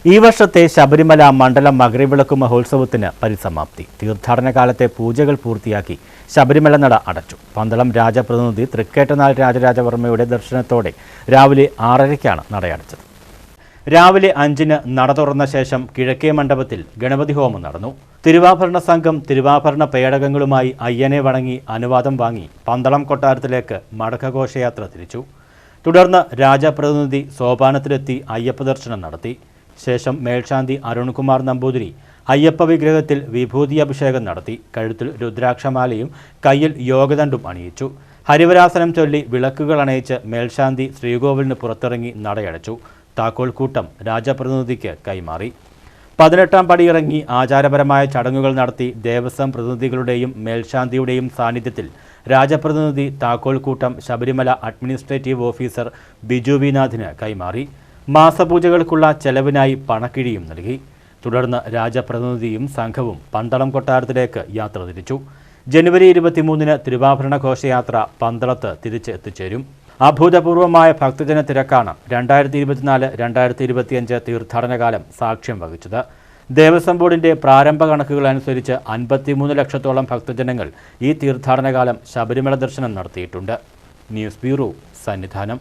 ഈ വർഷത്തെ ശബരിമല മണ്ഡലം മകരവിളക്ക് മഹോത്സവത്തിന് പരിസമാപ്തി. തീർത്ഥാടന കാലത്തെ പൂജകൾ പൂർത്തിയാക്കി ശബരിമല നട അടച്ചു. പന്തളം രാജപ്രതിനിധി തൃക്കേട്ടനാൾ രാജരാജവർമ്മയുടെ ദർശനത്തോടെ രാവിലെ 6:30-ക്കാണ് നടയടച്ചത്. രാവിലെ 5-ന് നട തുറന്ന ശേഷം കിഴക്കേ മണ്ഡപത്തിൽ ഗണപതി ഹോമം നടന്നു. തിരുവാഭരണ സംഘം തിരുവാഭരണ പേടകങ്ങളുമായി അയ്യനെ വണങ്ങി അനുവാദം വാങ്ങി പന്തളം കൊട്ടാരത്തിലേക്ക് മടക്കഘോഷയാത്ര തിരിച്ചു. തുടർന്ന് രാജപ്രതിനിധി സോപാനത്തിലെത്തി അയ്യപ്പ ദർശനം നടത്തി. ശേഷം മേൽശാന്തി അരുൺകുമാർ നമ്പൂതിരി അയ്യപ്പ വിഗ്രഹത്തിൽ വിഭൂതി അഭിഷേകം നടത്തി. കഴുത്തിൽ രുദ്രാക്ഷമാലയും കയ്യിൽ യോഗദണ്ഡും അണിയിച്ചു. ഹരിവരാസനം ചൊല്ലി വിളക്കുകൾ അണയിച്ച് മേൽശാന്തി ശ്രീകോവിലിന് പുറത്തിറങ്ങി നടയടച്ചു. താക്കോൽക്കൂട്ടം രാജപ്രതിനിധിക്ക് കൈമാറി. 18-ാം പടിയിറങ്ങി ആചാരപരമായ ചടങ്ങുകൾ നടത്തി. ദേവസ്വം പ്രതിനിധികളുടെയും മേൽശാന്തിയുടെയും സാന്നിധ്യത്തിൽ രാജപ്രതിനിധി താക്കോൽക്കൂട്ടം ശബരിമല അഡ്മിനിസ്ട്രേറ്റീവ് ഓഫീസർ ബിജു വിനാഥിന് കൈമാറി. മാസപൂജകൾക്കുള്ള ചെലവിനായി പണക്കിഴിയും നൽകി. തുടർന്ന് രാജപ്രതിനിധിയും സംഘവും പന്തളം കൊട്ടാരത്തിലേക്ക് യാത്ര തിരിച്ചു. ജനുവരി 23-ന് തിരുവാഭരണ ഘോഷയാത്ര പന്തളത്ത് തിരിച്ച് എത്തിച്ചേരും. അഭൂതപൂർവമായ ഭക്തജന തിരക്കാണ് 2024-2025 തീർത്ഥാടനകാലം സാക്ഷ്യം വഹിച്ചത്. ദേവസ്വം ബോർഡിന്റെ പ്രാരംഭ കണക്കുകൾ അനുസരിച്ച് 53 ലക്ഷത്തോളം ഭക്തജനങ്ങൾ ഈ തീർത്ഥാടനകാലം ശബരിമല ദർശനം നടത്തിയിട്ടുണ്ട്. News bureau, Sannidhanam.